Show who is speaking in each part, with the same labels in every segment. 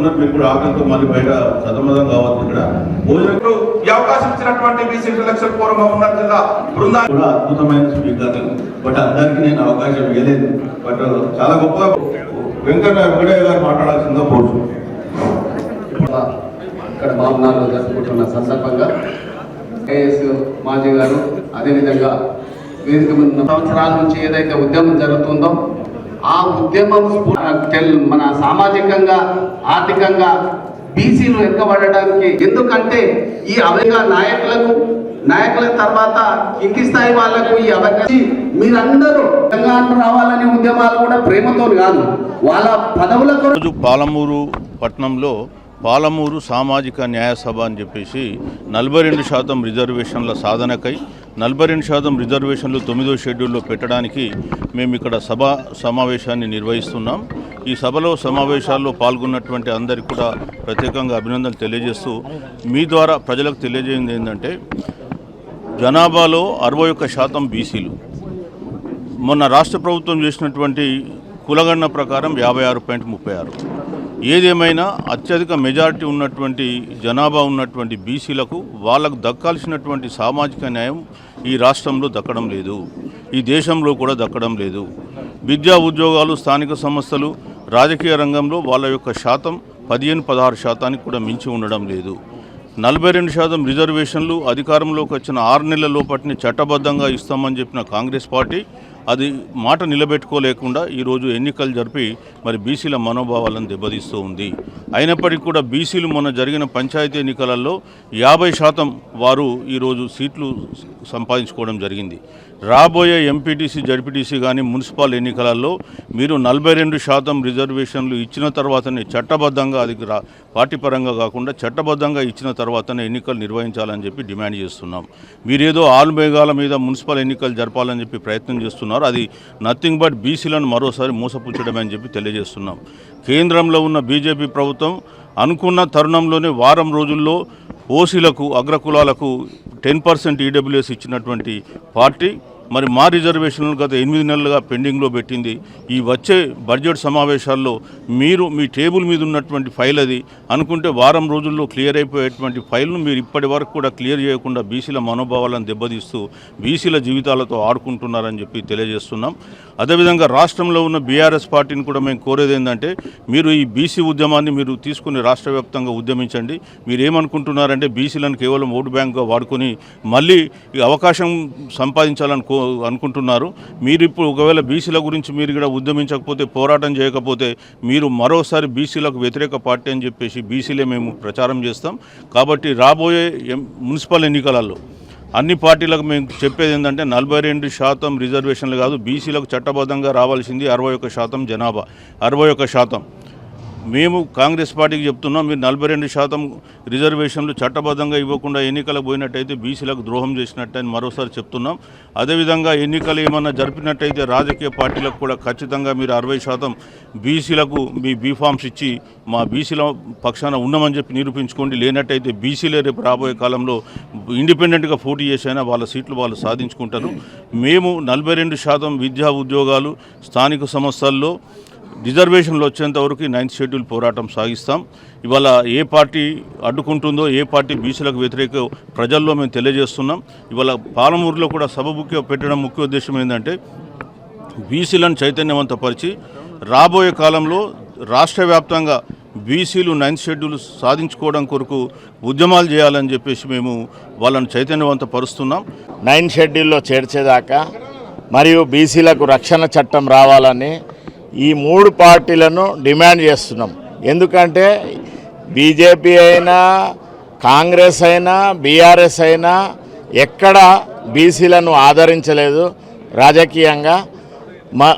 Speaker 1: ఉన్నారు, మీకు కూడా ఆకలితో మళ్ళీ బయట సతమతం కావచ్చు. ఇక్కడ భోజనం
Speaker 2: ఈ అవకాశం ఇచ్చినటువంటి బీసీ ఇంటలెక్చువల్ ఫోరం ఉమ్మడి జిల్లా బృందాన్ని
Speaker 1: కూడా అద్భుతమైన స్పీకర్లు, బట్ అందరికీ నేను అవకాశం ఇవ్వలేదు. బట్ చాలా గొప్ప వెంకటయ్య గారు మాట్లాడాల్సిందిగా కోరుతున్నాను.
Speaker 3: ఇక్కడ భావనాల్లో జరుపుకుంటున్న సందర్భంగా కేఎస్ మాజీ గారు, అదేవిధంగా వేదిక మీద సంవత్సరాల నుంచి ఏదైతే ఉద్యమం జరుగుతుందో ఆ ఉద్యమం మన సామాజికంగా ఆర్థికంగా బీసీలు వెనుకబడడానికి, ఎందుకంటే ఈ అవేగా నాయకుల తర్వాత ఇంటి స్థాయి వాళ్లకు ఈ అవకాశం మీరందరూ తెలంగాణ రావాలనే ఉద్యమాలు కూడా ప్రేమతో కాదు, వాళ్ళ పదవుల కొరకు.
Speaker 4: పాలమూరు పట్టణంలో పాలమూరు సామాజిక న్యాయ సభ అని చెప్పేసి 42% రిజర్వేషన్ల సాధనకై 42% రిజర్వేషన్లు 9వ షెడ్యూల్లో పెట్టడానికి మేము ఇక్కడ సమావేశాన్ని నిర్వహిస్తున్నాం. ఈ సమావేశాల్లో పాల్గొన్నటువంటి అందరికీ కూడా ప్రత్యేకంగా అభినందనలు తెలియజేస్తూ మీ ద్వారా ప్రజలకు తెలియజేయండి ఏంటంటే, జనాభాలో 61% బీసీలు. మొన్న రాష్ట్ర ప్రభుత్వం చేసినటువంటి కులగణన ప్రకారం 56.36. ఏదేమైనా అత్యధిక మెజారిటీ ఉన్నటువంటి జనాభా ఉన్నటువంటి బీసీలకు వాళ్ళకు దక్కాల్సినటువంటి సామాజిక న్యాయం ఈ రాష్ట్రంలో దక్కడం లేదు, ఈ దేశంలో కూడా దక్కడం లేదు. విద్యా ఉద్యోగాలు, స్థానిక సంస్థలు, రాజకీయ రంగంలో వాళ్ళ యొక్క శాతం 15-16% కూడా మించి ఉండడం లేదు. 42% రిజర్వేషన్లు అధికారంలోకి వచ్చిన 6 నెలల లోపటిని చట్టబద్ధంగా ఇస్తామని చెప్పిన కాంగ్రెస్ పార్టీ అది మాట నిలబెట్టుకోలేకుండా ఈరోజు ఎన్నికలు జరిపి మరి బీసీల మనోభావాలను దెబ్బతీస్తూ ఉంది. అయినప్పటికీ కూడా బీసీలు మొన్న జరిగిన పంచాయతీ ఎన్నికలలో 50% వారు ఈరోజు సీట్లు సంపాదించుకోవడం జరిగింది. రాబోయే ఎంపీటీసీ, జడ్పీటీసీ కానీ మున్సిపల్ ఎన్నికలలో మీరు 42% రిజర్వేషన్లు ఇచ్చిన తర్వాతనే చట్టబద్ధంగా, అది పార్టీ పరంగా కాకుండా చట్టబద్ధంగా ఇచ్చిన తర్వాతనే ఎన్నికలు నిర్వహించాలని చెప్పి డిమాండ్ చేస్తున్నాం. మీరేదో ఆల్మేఘాల మీద మున్సిపల్ ఎన్నికలు జరపాలని చెప్పి ప్రయత్నం చేస్తున్నారు. అది నథింగ్ బట్ బీసీలను మరోసారి మోసపుచ్చడమే అని చెప్పి తెలియజేస్తున్నాం. కేంద్రంలో ఉన్న బీజేపీ ప్రభుత్వం అనుకున్న తరుణంలోనే వారం రోజుల్లో ఓసీలకు, అగ్రకులాలకు 10% ఈడబ్ల్యూఎస్ ఇచ్చినటువంటి పార్టీ మరి మా రిజర్వేషన్లు గత 8 నెలలుగా పెండింగ్లో పెట్టింది. ఈ వచ్చే బడ్జెట్ సమావేశాల్లో మీరు మీ టేబుల్ మీద ఉన్నటువంటి ఫైల్ అది అనుకుంటే వారం రోజుల్లో క్లియర్ అయిపోయేటువంటి ఫైల్ను మీరు ఇప్పటి వరకు కూడా క్లియర్ చేయకుండా బీసీల మనోభావాలను దెబ్బతీస్తూ బీసీల జీవితాలతో ఆడుకుంటున్నారని చెప్పి తెలియజేస్తున్నాం. అదేవిధంగా రాష్ట్రంలో ఉన్న బీఆర్ఎస్ పార్టీని కూడా మేము కోరేది ఏంటంటే, మీరు ఈ బీసీ ఉద్యమాన్ని మీరు తీసుకుని రాష్ట్ర వ్యాప్తంగా ఉద్యమించండి. మీరు ఏమనుకుంటున్నారంటే బీసీలను కేవలం ఓటు బ్యాంక్గా వాడుకొని మళ్ళీ ఈ అవకాశం సంపాదించాలని అనుకుంటున్నారు. మీరు ఇప్పుడు ఒకవేళ బీసీల గురించి మీరు కూడా ఉద్యమించకపోతే, పోరాటం చేయకపోతే మీరు మరోసారి బీసీలకు వ్యతిరేక పార్టీ అని చెప్పేసి బీసీలే మేము ప్రచారం చేస్తాం. కాబట్టి రాబోయే మున్సిపల్ ఎన్నికలలో అన్ని పార్టీలకు మేము చెప్పేది ఏంటంటే 42% రిజర్వేషన్లు కాదు, బీసీలకు చట్టబద్ధంగా రావాల్సింది 61% జనాభా, 61%. మేము కాంగ్రెస్ పార్టీకి చెప్తున్నాం, మీరు 42% రిజర్వేషన్లు చట్టబద్ధంగా ఇవ్వకుండా ఎన్నికలకు పోయినట్టయితే బీసీలకు ద్రోహం చేసినట్టని మరోసారి చెప్తున్నాం. అదేవిధంగా ఎన్నికలు ఏమన్నా జరిపినట్టయితే రాజకీయ పార్టీలకు కూడా ఖచ్చితంగా మీరు 60% బీసీలకు మీ బీఫామ్స్ ఇచ్చి మా బీసీల పక్షాన ఉన్నామని చెప్పి నిరూపించుకోండి. లేనట్టయితే బీసీలే రేపు రాబోయే కాలంలో ఇండిపెండెంట్గా పోటీ చేసైనా వాళ్ళ సీట్లు వాళ్ళు సాధించుకుంటారు. మేము 42% విద్యా ఉద్యోగాలు, స్థానిక సంస్థల్లో రిజర్వేషన్లు వచ్చేంత వరకు 9th షెడ్యూల్ పోరాటం సాగిస్తాం. ఇవాళ ఏ పార్టీ అడ్డుకుంటుందో, ఏ పార్టీ బీసీలకు వ్యతిరేక ప్రజల్లో మేము తెలియజేస్తున్నాం. ఇవాళ పాలమూరులో కూడా సభ పెట్టడం ముఖ్య ఉద్దేశం ఏంటంటే, బీసీలను చైతన్యవంతపరిచి రాబోయే కాలంలో రాష్ట్ర వ్యాప్తంగా బీసీలు 9th షెడ్యూల్ సాధించుకోవడం కొరకు ఉద్యమాలు చేయాలని చెప్పేసి మేము వాళ్ళని చైతన్యవంతపరుస్తున్నాం.
Speaker 5: 9th షెడ్యూల్లో చేర్చేదాకా మరియు బీసీలకు రక్షణ చట్టం రావాలని ఈ 3 పార్టీలను డిమాండ్ చేస్తున్నాం. ఎందుకంటే బీజేపీ అయినా, కాంగ్రెస్ అయినా, బీఆర్ఎస్ అయినా ఎక్కడ బీసీలను ఆదరించలేదు రాజకీయంగా.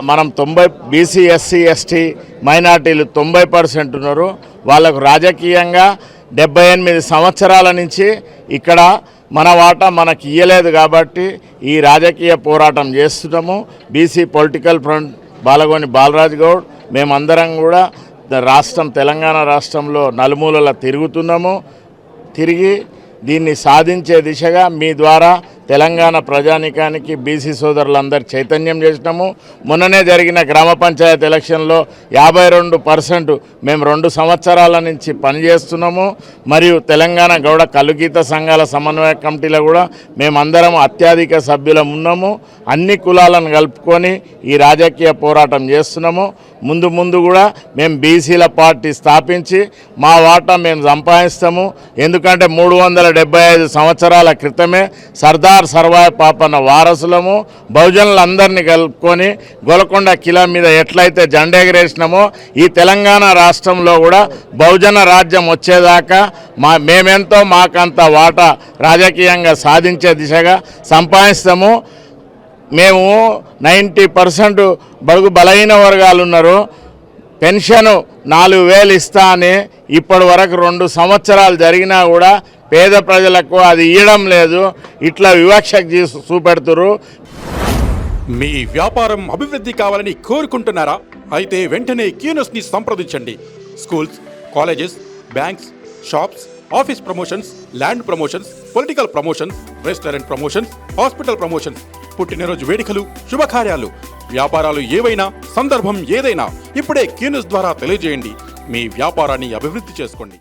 Speaker 5: మనం 90 బీసీ, ఎస్సీ, ఎస్టీ మైనార్టీలు 90% ఉన్నారు. వాళ్ళకు రాజకీయంగా 78 సంవత్సరాల నుంచి ఇక్కడ మన వాటా మనకి ఇయ్యలేదు కాబట్టి ఈ రాజకీయ పోరాటం చేస్తున్నాము. BC political front Balagoni Balraj Goud మేమందరం కూడా తెలంగాణ రాష్ట్రంలో నలుమూలలా తిరుగుతున్నాము. తిరిగి దీన్ని సాధించే దిశగా మీ ద్వారా తెలంగాణ ప్రజానికానికి బీసీ సోదరులందరూ చైతన్యం చేసినాము. మొన్ననే జరిగిన గ్రామ పంచాయతీ ఎలక్షన్లో 52% మేము 2 సంవత్సరాల నుంచి పనిచేస్తున్నాము. మరియు తెలంగాణ గౌడ కలుగీత సంఘాల సమన్వయ కమిటీలో కూడా మేమందరం అత్యధిక సభ్యులం ఉన్నాము. అన్ని కులాలను కలుపుకొని ఈ రాజకీయ పోరాటం చేస్తున్నాము. ముందు కూడా మేము బీసీల పార్టీ స్థాపించి మా వాటా మేము సంపాదిస్తాము. ఎందుకంటే 375 సంవత్సరాల క్రితమే సర్దార్ సర్వాయి పాపన్న వారసులము. బహుజనులందరినీ కలుపుకొని గోల్కొండ కిలా మీద ఎట్లయితే జెండా ఎగరేసినామో ఈ తెలంగాణ రాష్ట్రంలో కూడా బహుజన రాజ్యం వచ్చేదాకా మేమెంతో మాకంత వాటా రాజకీయంగా సాధించే దిశగా సంపాదిస్తాము. మేము 90% బడుగు బలహీన వర్గాలు ఉన్నారు. పెన్షన్ 4,000 ఇస్తా అని ఇప్పటి వరకు 2 సంవత్సరాలు జరిగినా కూడా పేద ప్రజలకు అది ఇవ్వడం లేదు. ఇట్లా వివక్ష చూపెడుతురు.
Speaker 6: మీ వ్యాపారం అభివృద్ధి కావాలని కోరుకుంటున్నారా? అయితే వెంటనే క్యూనస్ని సంప్రదించండి. Schools, colleges, banks, shops, office promotions, land promotions, political promotions, restaurant promotions, hospital promotions, పుట్టినరోజు వేడుకలు, శుభకార్యాలు, వ్యాపారాలు ఏవైనా, సందర్భం ఏదైనా ఇప్పుడే క్యూనస్ ద్వారా తెలియజేయండి. మీ వ్యాపారాన్ని అభివృద్ధి చేసుకోండి.